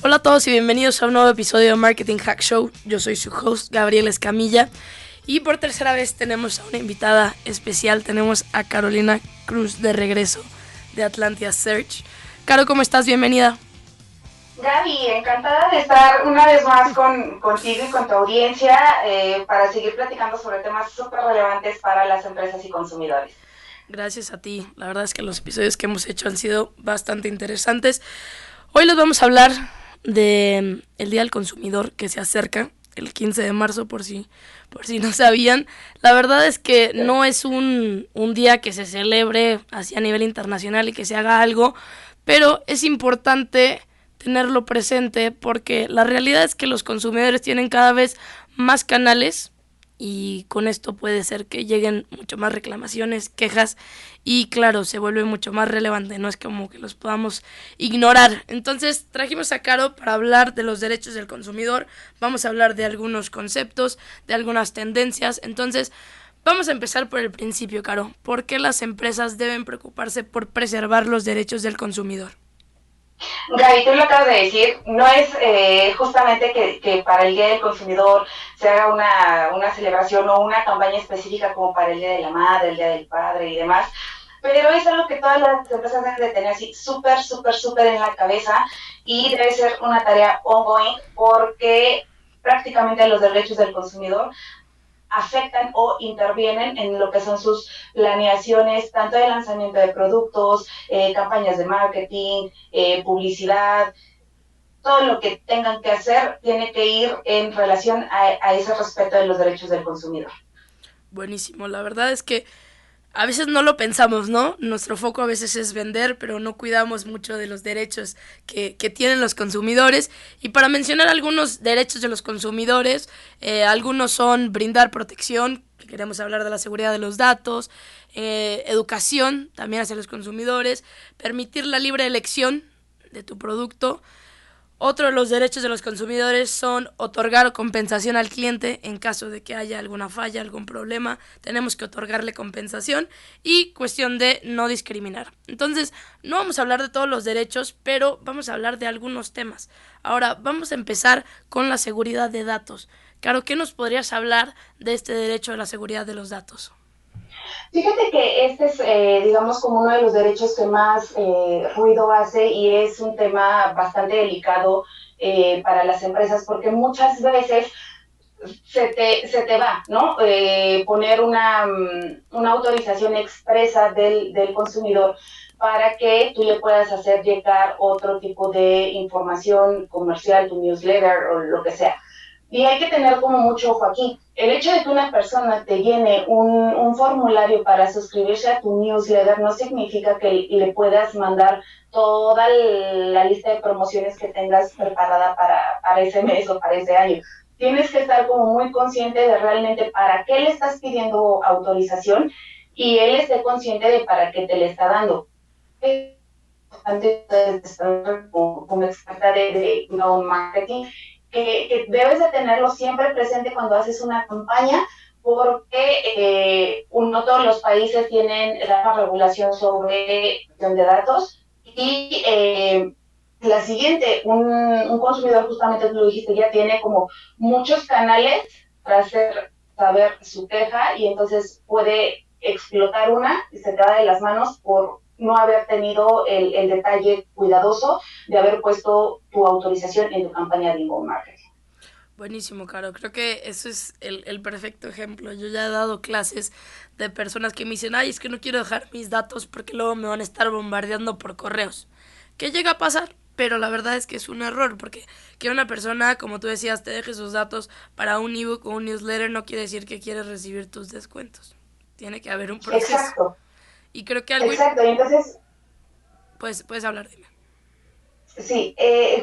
Hola a todos y bienvenidos a un nuevo episodio de Marketing Hack Show. Yo soy su host, Gabriel Escamilla. Y por tercera vez tenemos a una invitada especial. Tenemos a Carolina Cruz de regreso de Atlantia Search. Caro, ¿cómo estás? Bienvenida. Gaby, encantada de estar una vez más contigo y con tu audiencia para seguir platicando sobre temas súper relevantes para las empresas y consumidores. Gracias a ti. La verdad es que los episodios que hemos hecho han sido bastante interesantes. Hoy les vamos a hablar de el Día del Consumidor que se acerca, el 15 de marzo, por si no sabían. La verdad es que no es un día que se celebre así a nivel internacional y que se haga algo, pero es importante tenerlo presente porque la realidad es que los consumidores tienen cada vez más canales y con esto puede ser que lleguen mucho más reclamaciones, quejas y claro, se vuelve mucho más relevante, no es como que los podamos ignorar. Entonces trajimos a Caro para hablar de los derechos del consumidor, vamos a hablar de algunos conceptos, de algunas tendencias. Entonces vamos a empezar por el principio, Caro. ¿Por qué las empresas deben preocuparse por preservar los derechos del consumidor? Gaby, tú lo acabas de decir, no es justamente que para el Día del Consumidor se haga una celebración o una campaña específica como para el Día de la Madre, el Día del Padre y demás, pero es algo que todas las empresas deben de tener así súper en la cabeza y debe ser una tarea ongoing porque prácticamente los derechos del consumidor afectan o intervienen en lo que son sus planeaciones, tanto de lanzamiento de productos, campañas de marketing, publicidad, todo lo que tengan que hacer tiene que ir en relación a ese respeto de los derechos del consumidor. Buenísimo, la verdad es que a veces no lo pensamos, ¿no? Nuestro foco a veces es vender, pero no cuidamos mucho de los derechos que tienen los consumidores. Y para mencionar algunos derechos de los consumidores, algunos son brindar protección, que queremos hablar de la seguridad de los datos, educación también hacia los consumidores, permitir la libre elección de tu producto. Otro de los derechos de los consumidores son otorgar compensación al cliente en caso de que haya alguna falla, algún problema. Tenemos que otorgarle compensación y cuestión de no discriminar. Entonces, no vamos a hablar de todos los derechos, pero vamos a hablar de algunos temas. Ahora, vamos a empezar con la seguridad de datos. Caro, ¿qué nos podrías hablar de este derecho de la seguridad de los datos? Fíjate que este es, digamos, como uno de los derechos que más ruido hace y es un tema bastante delicado para las empresas porque muchas veces se te va, ¿no? Poner una autorización expresa del consumidor para que tú le puedas hacer llegar otro tipo de información comercial, tu newsletter o lo que sea. Y hay que tener como mucho ojo aquí. El hecho de que una persona te llene un formulario para suscribirse a tu newsletter no significa que le puedas mandar toda la lista de promociones que tengas preparada para ese mes o para ese año. Tienes que estar como muy consciente de realmente para qué le estás pidiendo autorización y él esté consciente de para qué te le está dando. Como experta de marketing, que debes de tenerlo siempre presente cuando haces una campaña, porque no todos los países tienen la regulación sobre gestión de datos y la siguiente, un consumidor, justamente tú lo dijiste, ya tiene como muchos canales para hacer saber su queja y entonces puede explotar una y se te va de las manos por no haber tenido el detalle cuidadoso de haber puesto tu autorización en tu campaña de inbound marketing. Buenísimo, Caro. Creo que eso es el perfecto ejemplo. Yo ya he dado clases de personas que me dicen, ay, es que no quiero dejar mis datos porque luego me van a estar bombardeando por correos. ¿Qué llega a pasar? Pero la verdad es que es un error, porque que una persona, como tú decías, te deje sus datos para un ebook o un newsletter no quiere decir que quieres recibir tus descuentos. Tiene que haber un proceso. Exacto, Y creo que algo... exacto. Y entonces, Puedes hablar, dime. sí,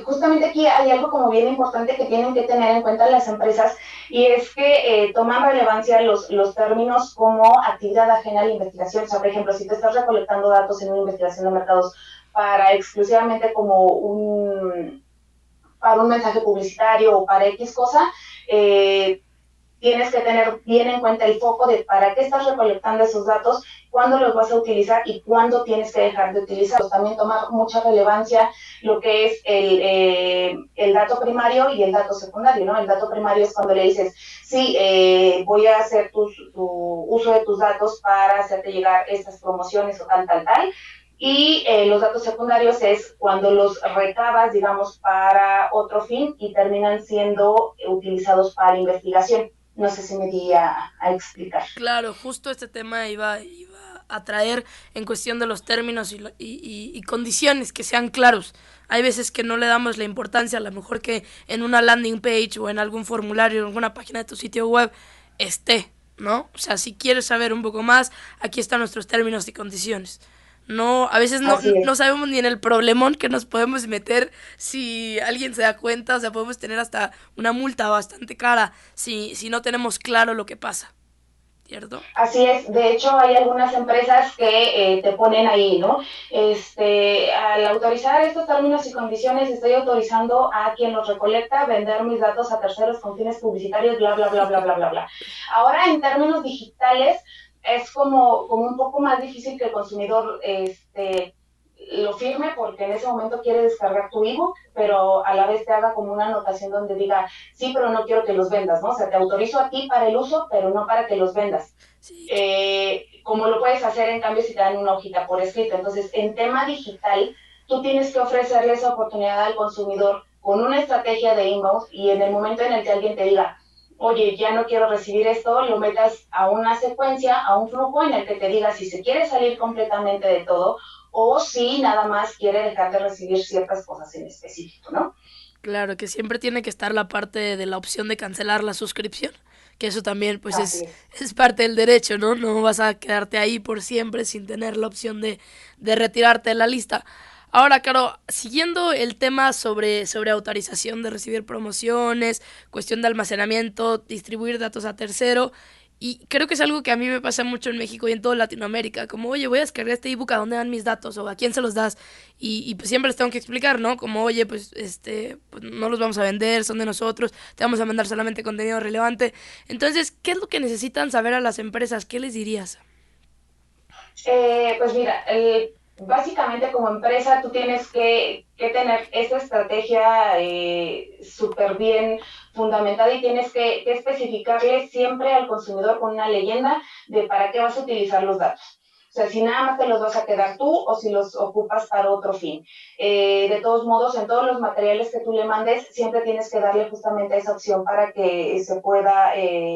justamente aquí hay algo como bien importante que tienen que tener en cuenta las empresas y es que toman relevancia los términos como actividad ajena a la investigación. O sea, por ejemplo, si te estás recolectando datos en una investigación de mercados para exclusivamente como para un mensaje publicitario o para X cosa, tienes que tener bien en cuenta el foco de para qué estás recolectando esos datos, cuándo los vas a utilizar y cuándo tienes que dejar de utilizarlos. También toma mucha relevancia lo que es el dato primario y el dato secundario, ¿no? El dato primario es cuando le dices, sí, voy a hacer tu uso de tus datos para hacerte llegar estas promociones o tal, tal, tal. Y los datos secundarios es cuando los recabas, digamos, para otro fin y terminan siendo utilizados para investigación. No sé si me di a explicar. Claro, justo este tema iba a traer en cuestión de los términos y condiciones que sean claros. Hay veces que no le damos la importancia, a lo mejor que en una landing page o en algún formulario, en alguna página de tu sitio web esté, ¿no? O sea, si quieres saber un poco más, aquí están nuestros términos y condiciones. No, a veces Así es. no sabemos ni en el problemón que nos podemos meter si alguien se da cuenta, o sea, podemos tener hasta una multa bastante cara si no tenemos claro lo que pasa, ¿cierto? Así es, de hecho hay algunas empresas que te ponen ahí, ¿no? Al autorizar estos términos y condiciones, estoy autorizando a quien los recolecta vender mis datos a terceros con fines publicitarios, bla, bla, bla, bla, bla, bla, bla. Ahora, en términos digitales, es como un poco más difícil que el consumidor lo firme porque en ese momento quiere descargar tu ebook, pero a la vez te haga como una anotación donde diga, sí, pero no quiero que los vendas, ¿no? O sea, te autorizo a ti para el uso, pero no para que los vendas. Sí, Como lo puedes hacer en cambio si te dan una hojita por escrito. Entonces, en tema digital, tú tienes que ofrecerle esa oportunidad al consumidor con una estrategia de inbound y en el momento en el que alguien te diga, oye, ya no quiero recibir esto, lo metas a una secuencia, a un flujo en el que te diga si se quiere salir completamente de todo o si nada más quiere dejar de recibir ciertas cosas en específico, ¿no? claro, que siempre tiene que estar la parte de la opción de cancelar la suscripción, que eso también pues Así es. es parte del derecho, ¿no? No vas a quedarte ahí por siempre sin tener la opción de retirarte de la lista. Ahora, Caro, siguiendo el tema sobre autorización de recibir promociones, cuestión de almacenamiento, distribuir datos a tercero, y creo que es algo que a mí me pasa mucho en México y en toda Latinoamérica, como, oye, voy a descargar este ebook, ¿a dónde dan mis datos? O ¿a quién se los das? Y pues siempre les tengo que explicar, ¿no? Como, oye, pues, pues no los vamos a vender, son de nosotros, te vamos a mandar solamente contenido relevante. Entonces, ¿qué es lo que necesitan saber a las empresas? ¿Qué les dirías? Pues mira, básicamente como empresa tú tienes que tener esta estrategia súper bien fundamentada y tienes que especificarle siempre al consumidor con una leyenda de para qué vas a utilizar los datos. O sea, si nada más te los vas a quedar tú o si los ocupas para otro fin. De todos modos, en todos los materiales que tú le mandes, siempre tienes que darle justamente esa opción para que se pueda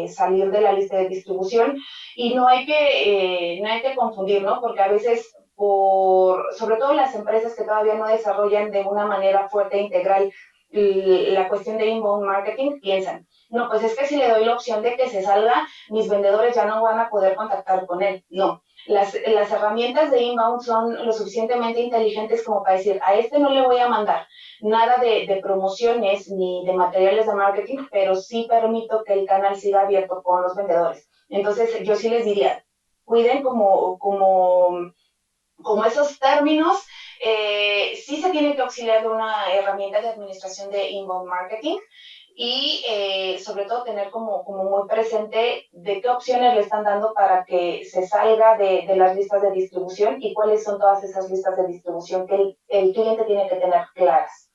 salir de la lista de distribución y no hay que confundir, ¿no? Porque a veces, sobre todo las empresas que todavía no desarrollan de una manera fuerte e integral la cuestión de inbound marketing, piensan, no, pues es que si le doy la opción de que se salga, mis vendedores ya no van a poder contactar con él. No, las herramientas de inbound son lo suficientemente inteligentes como para decir, a este no le voy a mandar nada de promociones ni de materiales de marketing, pero sí permito que el canal siga abierto con los vendedores. Entonces, yo sí les diría, cuiden como esos términos. Sí se tiene que auxiliar de una herramienta de administración de inbound marketing y sobre todo tener como muy presente de qué opciones le están dando para que se salga de las listas de distribución y cuáles son todas esas listas de distribución que el cliente tiene que tener claras.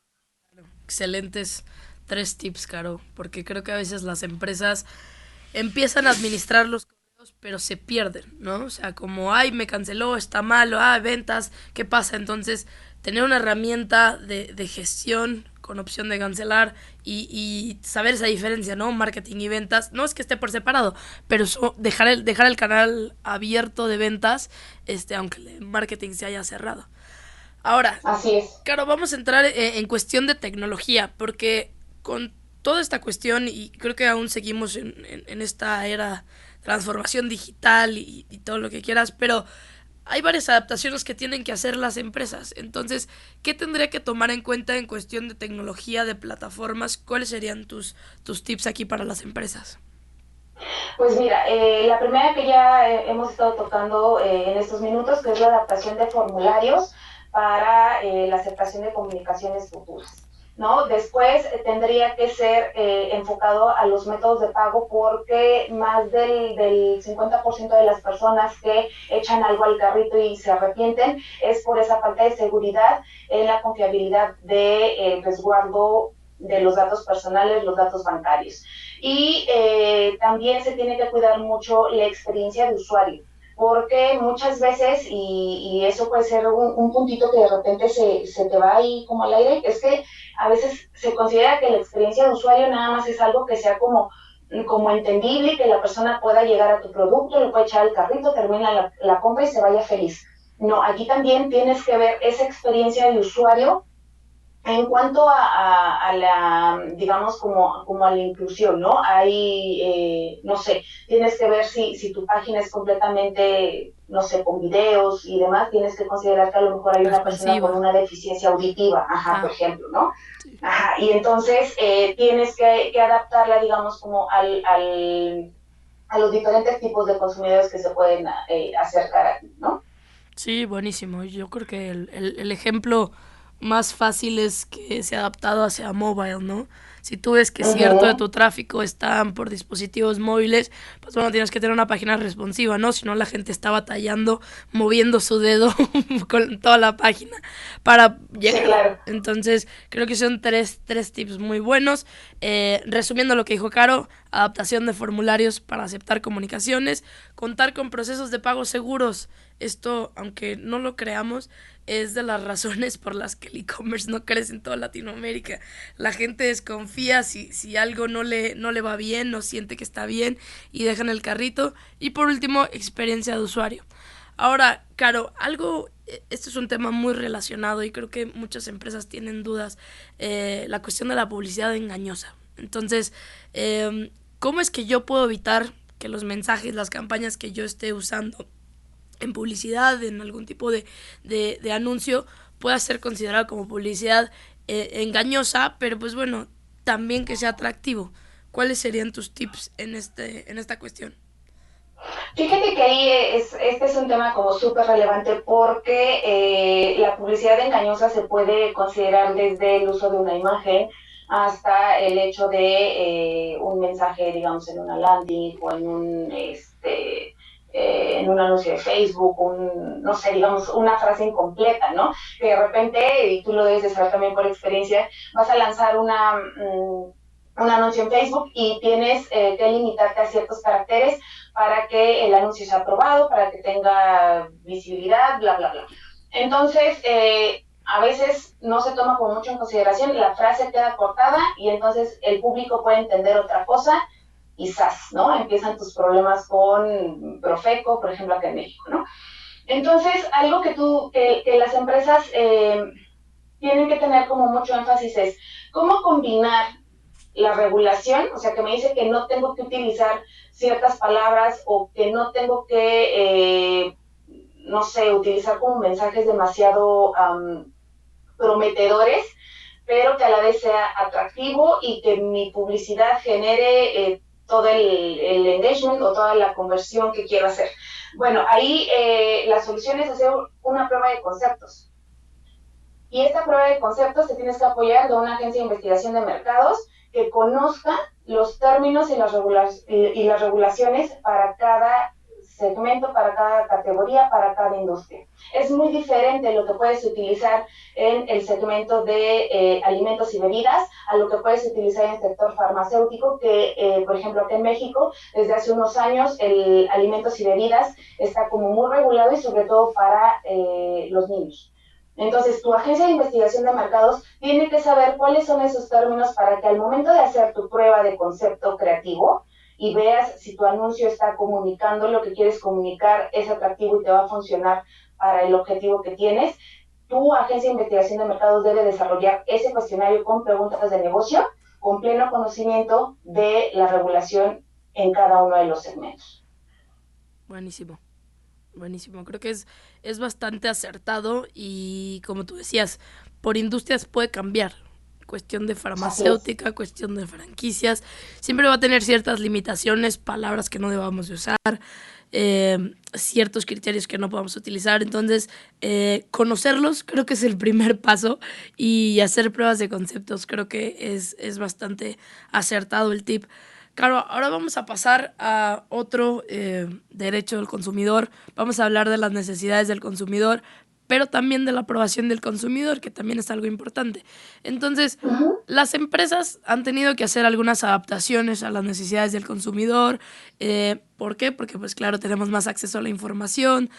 Excelentes tres tips, Caro, porque creo que a veces las empresas empiezan a administrar los correos, pero se pierden, ¿no? O sea, como, ay, me canceló, está malo, ah, ventas, ¿qué pasa? Entonces, tener una herramienta de gestión con opción de cancelar y saber esa diferencia, ¿no? Marketing y ventas, no es que esté por separado, pero dejar el canal abierto de ventas, aunque el marketing se haya cerrado. Ahora, Así es. claro, vamos a entrar en cuestión de tecnología, porque con toda esta cuestión, y creo que aún seguimos en esta era transformación digital y todo lo que quieras, pero hay varias adaptaciones que tienen que hacer las empresas. Entonces, ¿qué tendría que tomar en cuenta en cuestión de tecnología, de plataformas? ¿Cuáles serían tus tips aquí para las empresas? Pues mira, la primera que ya hemos estado tocando en estos minutos, que es la adaptación de formularios para la aceptación de comunicaciones futuras. ¿no? Después tendría que ser enfocado a los métodos de pago porque más del 50% de las personas que echan algo al carrito y se arrepienten es por esa falta de seguridad en la confiabilidad de resguardo de los datos personales, los datos bancarios. Y también se tiene que cuidar mucho la experiencia de usuario porque muchas veces, y eso puede ser un puntito que de repente se te va ahí como al aire, es que a veces se considera que la experiencia de usuario nada más es algo que sea como entendible, que la persona pueda llegar a tu producto, lo puede echar al carrito, termina la compra y se vaya feliz. No, aquí también tienes que ver esa experiencia de usuario en cuanto a la, digamos, como a la inclusión, ¿no? Hay, no sé, tienes que ver si tu página es completamente, no sé, con videos y demás, tienes que considerar que a lo mejor hay una persona con Responsiva. una deficiencia auditiva, ajá, por Ah, ejemplo, ¿no? sí. Ajá, y entonces tienes que adaptarla, digamos, como a los diferentes tipos de consumidores que se pueden acercar a ti, ¿no? Sí, buenísimo. Yo creo que el ejemplo más fácil es que se ha adaptado hacia mobile, ¿no? Si tú ves que cierto de Uh-huh. tu tráfico están por dispositivos móviles, pues bueno, tienes que tener una página responsiva, ¿no? Si no, la gente está batallando, moviendo su dedo con toda la página para Sí, llegar. claro. Entonces, creo que son tres tips muy buenos. Resumiendo lo que dijo Caro, adaptación de formularios para aceptar comunicaciones, contar con procesos de pago seguros. Esto, aunque no lo creamos, es de las razones por las que el e-commerce no crece en toda Latinoamérica. La gente desconfía si algo no le va bien, no siente que está bien y dejan el carrito. Y por último, experiencia de usuario. Ahora, Caro, esto es un tema muy relacionado y creo que muchas empresas tienen dudas, la cuestión de la publicidad engañosa. Entonces, ¿cómo es que yo puedo evitar que los mensajes, las campañas que yo esté usando en publicidad, en algún tipo de anuncio, pueda ser considerado como publicidad engañosa, pero pues bueno, también que sea atractivo? ¿Cuáles serían tus tips en esta cuestión? Fíjate que ahí este es un tema como súper relevante porque la publicidad engañosa se puede considerar desde el uso de una imagen hasta el hecho de un mensaje, digamos, en una landing o en un anuncio de Facebook, no sé, digamos, una frase incompleta, ¿no? Que de repente, y tú lo debes de saber también por experiencia, vas a lanzar un anuncio en Facebook y tienes que limitarte a ciertos caracteres para que el anuncio sea aprobado, para que tenga visibilidad, bla, bla, bla. Entonces, a veces no se toma con mucho en consideración, la frase queda cortada y entonces el público puede entender otra cosa y ¡zas!, ¿no? Empiezan tus problemas con Profeco, por ejemplo, acá en México, ¿no? Entonces, algo que las empresas tienen que tener como mucho énfasis es cómo combinar la regulación, o sea, que me dice que no tengo que utilizar ciertas palabras o que no tengo que, no sé, utilizar como mensajes demasiado prometedores, pero que a la vez sea atractivo y que mi publicidad genere todo el engagement o toda la conversión que quiero hacer. Bueno, ahí la solución es hacer una prueba de conceptos. Y esta prueba de conceptos te tienes que apoyar de una agencia de investigación de mercados que conozca los términos y las regulaciones para cada segmento, para cada categoría, para cada industria. Es muy diferente lo que puedes utilizar en el segmento de alimentos y bebidas a lo que puedes utilizar en el sector farmacéutico, que por ejemplo aquí en México desde hace unos años el alimentos y bebidas está como muy regulado y sobre todo para los niños. Entonces, tu agencia de investigación de mercados tiene que saber cuáles son esos términos para que al momento de hacer tu prueba de concepto creativo y veas si tu anuncio está comunicando lo que quieres comunicar, es atractivo y te va a funcionar para el objetivo que tienes, tu agencia de investigación de mercados debe desarrollar ese cuestionario con preguntas de negocio con pleno conocimiento de la regulación en cada uno de los segmentos. Buenísimo. Buenísimo, creo que es bastante acertado y como tú decías, por industrias puede cambiar. cuestión de Así es. farmacéutica, cuestión de franquicias. Siempre va a tener ciertas limitaciones, palabras que no debamos de usar, ciertos criterios que no podamos utilizar. Entonces, conocerlos creo que es el primer paso y hacer pruebas de conceptos creo que es bastante acertado el tip. Claro, ahora vamos a pasar a otro derecho del consumidor. Vamos a hablar de las necesidades del consumidor, pero también de la aprobación del consumidor, que también es algo importante. Entonces, Ujú. las empresas han tenido que hacer algunas adaptaciones a las necesidades del consumidor. ¿Por qué? Porque, pues claro, tenemos más acceso a la información.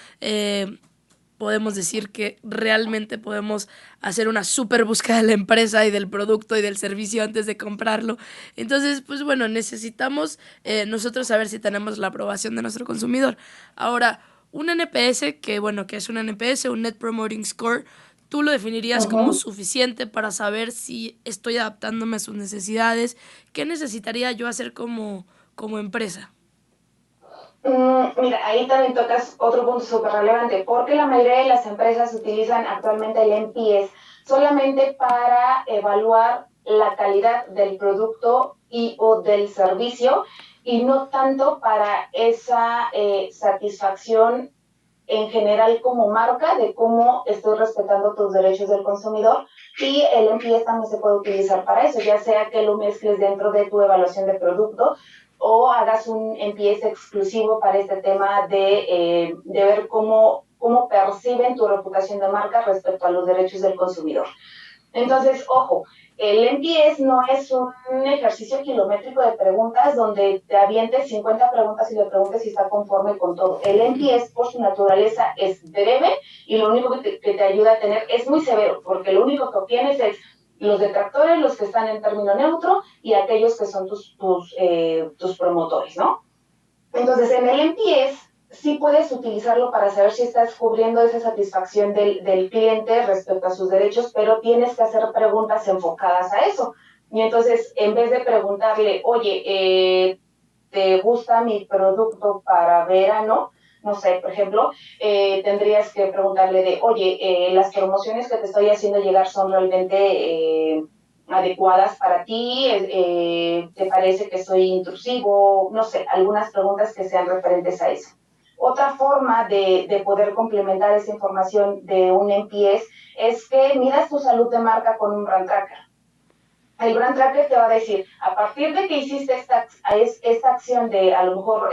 Podemos decir que realmente podemos hacer una súper búsqueda de la empresa y del producto y del servicio antes de comprarlo. Entonces, pues bueno, necesitamos nosotros saber si tenemos la aprobación de nuestro consumidor. Ahora, un NPS, que bueno, que es un NPS, un Net Promoting Score, tú lo definirías como Ujú. suficiente para saber si estoy adaptándome a sus necesidades. ¿Qué necesitaría yo hacer como empresa? Mira, ahí también tocas otro punto súper relevante, porque la mayoría de las empresas utilizan actualmente el NPS solamente para evaluar la calidad del producto y o del servicio y no tanto para esa satisfacción en general como marca de cómo estoy respetando tus derechos del consumidor y el NPS también se puede utilizar para eso, ya sea que lo mezcles dentro de tu evaluación de producto o hagas un NPS exclusivo para este tema de ver cómo perciben tu reputación de marca respecto a los derechos del consumidor. Entonces, ojo, el NPS no es un ejercicio kilométrico de preguntas donde te avientes 50 preguntas y le preguntes si está conforme con todo. El NPS por su naturaleza es breve y lo único que te ayuda a tener es muy severo, porque lo único que obtienes es los detractores, los que están en término neutro y aquellos que son tus promotores, ¿no? Entonces, en el NPS sí puedes utilizarlo para saber si estás cubriendo esa satisfacción del cliente respecto a sus derechos, pero tienes que hacer preguntas enfocadas a eso. Y entonces, en vez de preguntarle, oye, ¿te gusta mi producto para verano? No sé, por ejemplo, tendrías que preguntarle de, oye, las promociones que te estoy haciendo llegar son realmente adecuadas para ti, te parece que soy intrusivo, no sé, algunas preguntas que sean referentes a eso. Otra forma de poder complementar esa información de un NPS es que midas tu salud de marca con un brand tracker. El brand tracker te va a decir, a partir de que hiciste esta acción de a lo mejor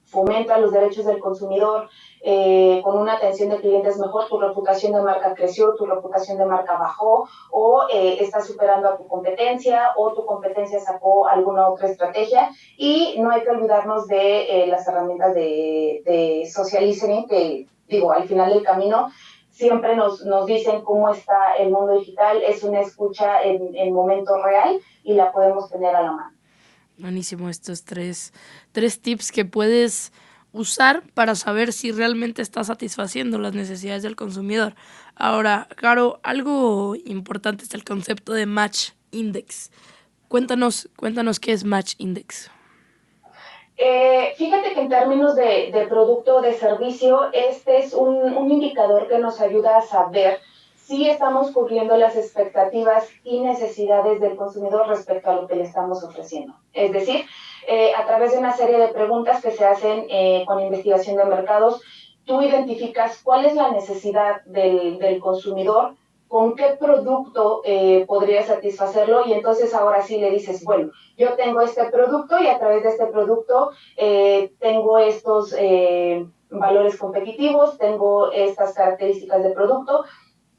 fomenta los derechos del consumidor, con una atención de clientes mejor, tu reputación de marca creció, tu reputación de marca bajó, o estás superando a tu competencia, o tu competencia sacó alguna otra estrategia. Y no hay que olvidarnos de las herramientas de social listening, que digo, al final del camino siempre nos dicen cómo está el mundo digital, es una escucha en momento real y la podemos tener a la mano. Buenísimo estos tres tips que puedes usar para saber si realmente estás satisfaciendo las necesidades del consumidor. Ahora, Caro, algo importante es el concepto de Match Index. Cuéntanos qué es Match Index. Fíjate que en términos de producto o de servicio, este es un indicador que nos ayuda a saber si estamos cubriendo las expectativas y necesidades del consumidor respecto a lo que le estamos ofreciendo. Es decir, a través de una serie de preguntas que se hacen con investigación de mercados, tú identificas cuál es la necesidad del consumidor, con qué producto podría satisfacerlo y entonces ahora sí le dices, bueno, yo tengo este producto y a través de este producto tengo estos valores competitivos, tengo estas características de producto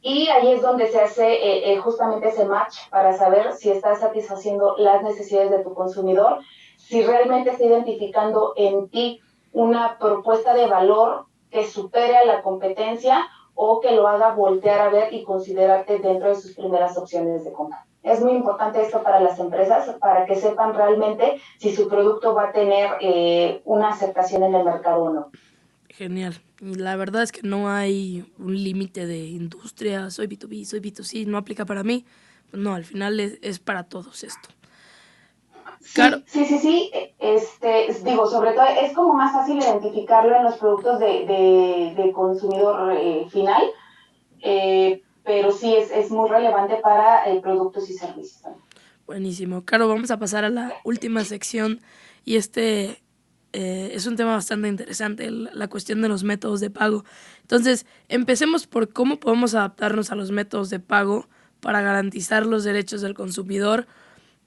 y ahí es donde se hace justamente ese match para saber si estás satisfaciendo las necesidades de tu consumidor, si realmente está identificando en ti una propuesta de valor que supere a la competencia o que lo haga voltear a ver y considerarte dentro de sus primeras opciones de compra. Es muy importante esto para las empresas, para que sepan realmente si su producto va a tener una aceptación en el mercado o no. Genial. Y la verdad es que no hay un límite de industria, soy B2B, soy B2C, no aplica para mí. Pues no, al final es para todos esto. Claro, Sí. Digo, sobre todo es como más fácil identificarlo en los productos de consumidor final, pero sí es muy relevante para productos y servicios también. Buenísimo. Caro, vamos a pasar a la última sección y es un tema bastante interesante, la cuestión de los métodos de pago. Entonces, empecemos por cómo podemos adaptarnos a los métodos de pago para garantizar los derechos del consumidor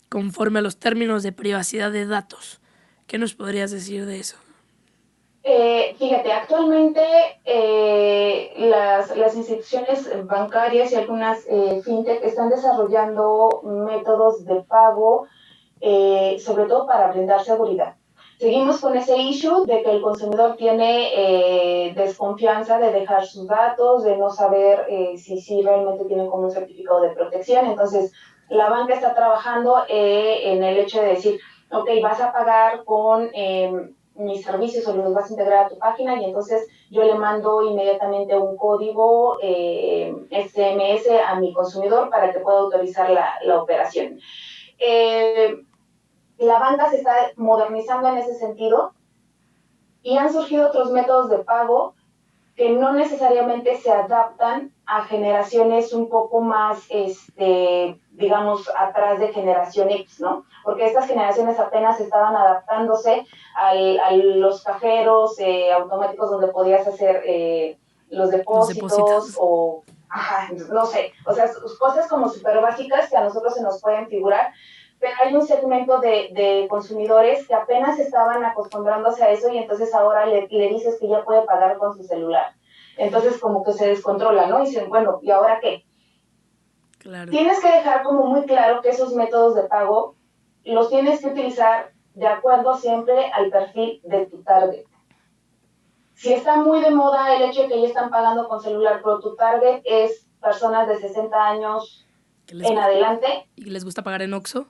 conforme a los términos de privacidad de datos. ¿Qué nos podrías decir de eso? Fíjate, actualmente las instituciones bancarias y algunas fintech están desarrollando métodos de pago, sobre todo para brindar seguridad. Seguimos con ese issue de que el consumidor tiene desconfianza de dejar sus datos, de no saber si realmente tiene como un certificado de protección. Entonces, la banca está trabajando en el hecho de decir, ok, vas a pagar con mis servicios o los vas a integrar a tu página y entonces yo le mando inmediatamente un código SMS a mi consumidor para que pueda autorizar la operación. La banca se está modernizando en ese sentido y han surgido otros métodos de pago que no necesariamente se adaptan a generaciones un poco más, digamos, atrás de generación X, ¿no? Porque estas generaciones apenas estaban adaptándose a los cajeros automáticos donde podías hacer los Los depósitos depósitos. o, ajá, no sé, o sea, cosas como súper básicas que a nosotros se nos pueden figurar, pero hay un segmento de consumidores que apenas estaban acostumbrándose a eso y entonces ahora le dices que ya puede pagar con su celular. Entonces como que se descontrola, ¿no? Y dicen, bueno, ¿y ahora qué? Claro. Tienes que dejar como muy claro que esos métodos de pago los tienes que utilizar de acuerdo siempre al perfil de tu target. Si está muy de moda el hecho de que ya están pagando con celular, pero tu target es personas de 60 años ¿Qué les en gusta? adelante, ¿Y les gusta pagar en Oxxo?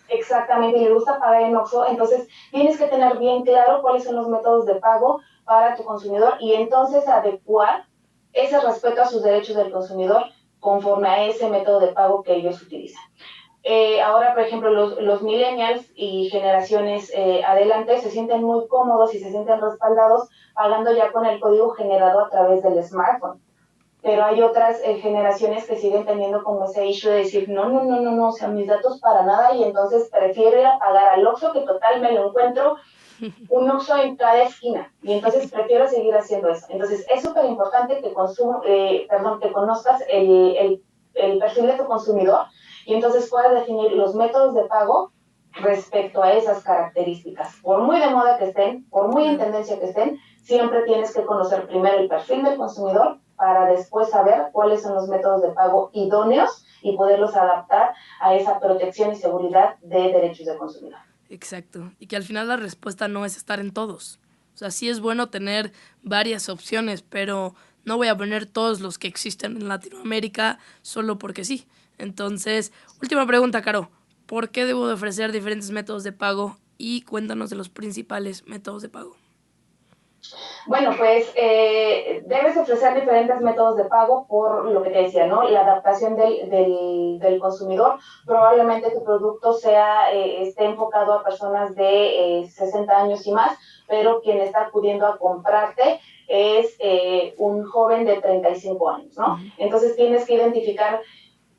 exactamente, y le gusta pagar en Oxxo, entonces tienes que tener bien claro cuáles son los métodos de pago para tu consumidor y entonces adecuar ese respeto a sus derechos del consumidor conforme a ese método de pago que ellos utilizan. Ahora, por ejemplo, los millennials y generaciones adelante se sienten muy cómodos y se sienten respaldados pagando ya con el código generado a través del smartphone. Pero hay otras generaciones que siguen teniendo como ese issue de decir, no, o sea, mis datos para nada, y entonces prefiero ir a pagar al Oxxo, que total me lo encuentro un Oxxo en cada esquina, y entonces prefiero seguir haciendo eso. Entonces es súper importante que conozcas el perfil de tu consumidor, y entonces puedas definir los métodos de pago respecto a esas características. Por muy de moda que estén, por muy en Claro. tendencia que estén, siempre tienes que conocer primero el perfil del consumidor para después saber cuáles son los métodos de pago idóneos y poderlos adaptar a esa protección y seguridad de derechos del consumidor. Exacto. Y que al final la respuesta no es estar en todos. O sea, sí es bueno tener varias opciones, pero no voy a poner todos los que existen en Latinoamérica solo porque sí. Entonces, última pregunta, Caro. ¿Por qué debo de ofrecer diferentes métodos de pago? Y cuéntanos de los principales métodos de pago. Bueno, pues debes ofrecer diferentes métodos de pago por lo que te decía, ¿no? La adaptación del consumidor. Probablemente tu producto esté enfocado a personas de 60 años y más, pero quien está acudiendo a comprarte es un joven de 35 años, ¿no? Ujú. Entonces tienes que identificar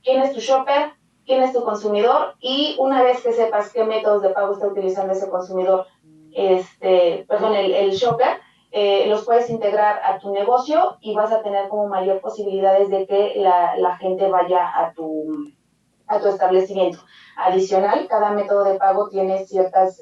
quién es tu shopper, quién es tu consumidor, y una vez que sepas qué métodos de pago está utilizando ese consumidor, el shopper, los puedes integrar a tu negocio y vas a tener como mayor posibilidades de que la gente vaya a tu establecimiento. Adicional, cada método de pago tiene ciertas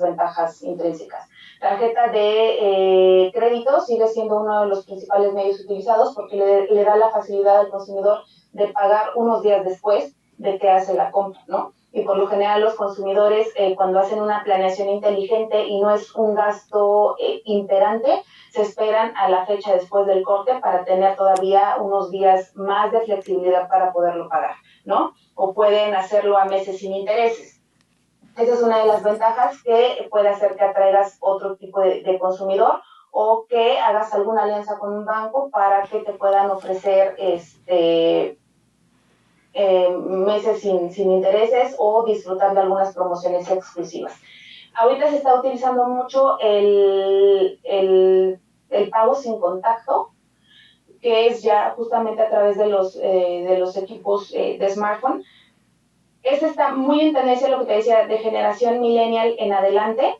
ventajas intrínsecas. Tarjeta de crédito sigue siendo uno de los principales medios utilizados porque le da la facilidad al consumidor de pagar unos días después de que hace la compra, ¿no? Y por lo general los consumidores cuando hacen una planeación inteligente y no es un gasto imperante, se esperan a la fecha después del corte para tener todavía unos días más de flexibilidad para poderlo pagar, ¿no? O pueden hacerlo a meses sin intereses. Esa es una de las ventajas que puede hacer que atraigas otro tipo de consumidor o que hagas alguna alianza con un banco para que te puedan ofrecer meses sin intereses o disfrutar de algunas promociones exclusivas. Ahorita se está utilizando mucho el pago sin contacto, que es ya justamente a través de los equipos de smartphone. Este está muy en tendencia, lo que te decía, de generación millennial en adelante.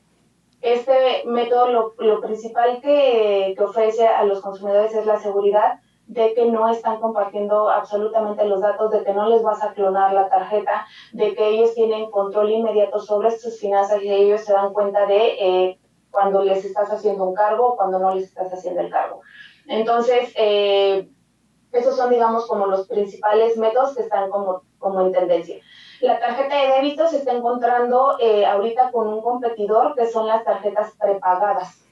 Este método lo principal que ofrece a los consumidores es la seguridad de que no están compartiendo absolutamente los datos, de que no les vas a clonar la tarjeta, de que ellos tienen control inmediato sobre sus finanzas y ellos se dan cuenta de cuando les estás haciendo un cargo o cuando no les estás haciendo el cargo. Entonces, esos son, digamos, como los principales métodos que están como en tendencia. La tarjeta de débito se está encontrando ahorita con un competidor que son las tarjetas prepagadas.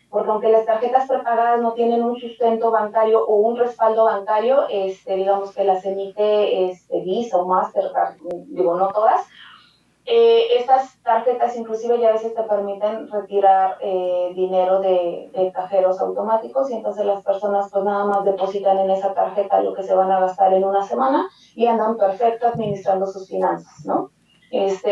Porque aunque las tarjetas prepagadas no tienen un sustento bancario o un respaldo bancario, digamos que las emite Visa o Mastercard, digo, no todas, estas tarjetas inclusive ya a veces te permiten retirar dinero de cajeros automáticos y entonces las personas pues nada más depositan en esa tarjeta lo que se van a gastar en una semana y andan perfecto administrando sus finanzas, ¿no?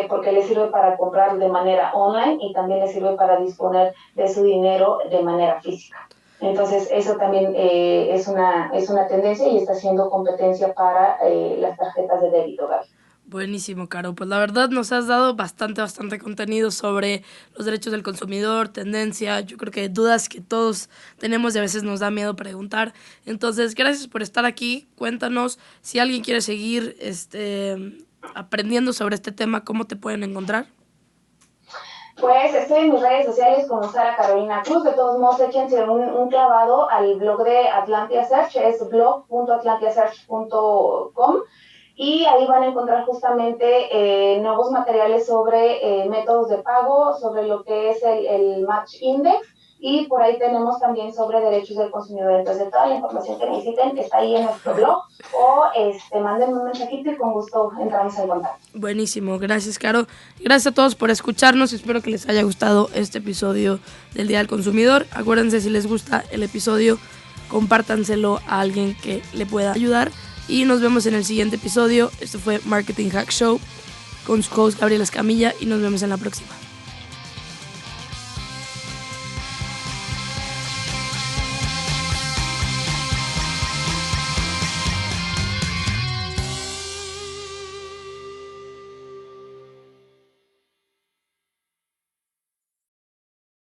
Porque les sirve para comprar de manera online y también les sirve para disponer de su dinero de manera física. Entonces eso también es una tendencia y está haciendo competencia para las tarjetas de débito, Gaby. Buenísimo, Caro. Pues la verdad nos has dado bastante contenido sobre los derechos del consumidor, tendencia, yo creo que dudas que todos tenemos y a veces nos da miedo preguntar. Entonces, gracias por estar aquí. Cuéntanos si alguien quiere seguir aprendiendo sobre este tema, ¿cómo te pueden encontrar? Pues estoy en mis redes sociales como Sara Carolina Cruz. De todos modos, échense un clavado al blog de Atlantia Search, es blog.atlantiasearch.com. Y ahí van a encontrar justamente nuevos materiales sobre métodos de pago, sobre lo que es el Match Index, y por ahí tenemos también sobre derechos del consumidor. Entonces, toda la información que necesiten está ahí en nuestro blog, o mándenme un mensajito y con gusto entramos en contacto. Buenísimo, gracias, Caro. Gracias a todos por escucharnos. Espero que les haya gustado este episodio del Día del Consumidor. Acuérdense, si les gusta el episodio, compártanselo a alguien que le pueda ayudar. Y nos vemos en el siguiente episodio. Esto fue Marketing Hack Show con su host Gabriela Escamilla y nos vemos en la próxima.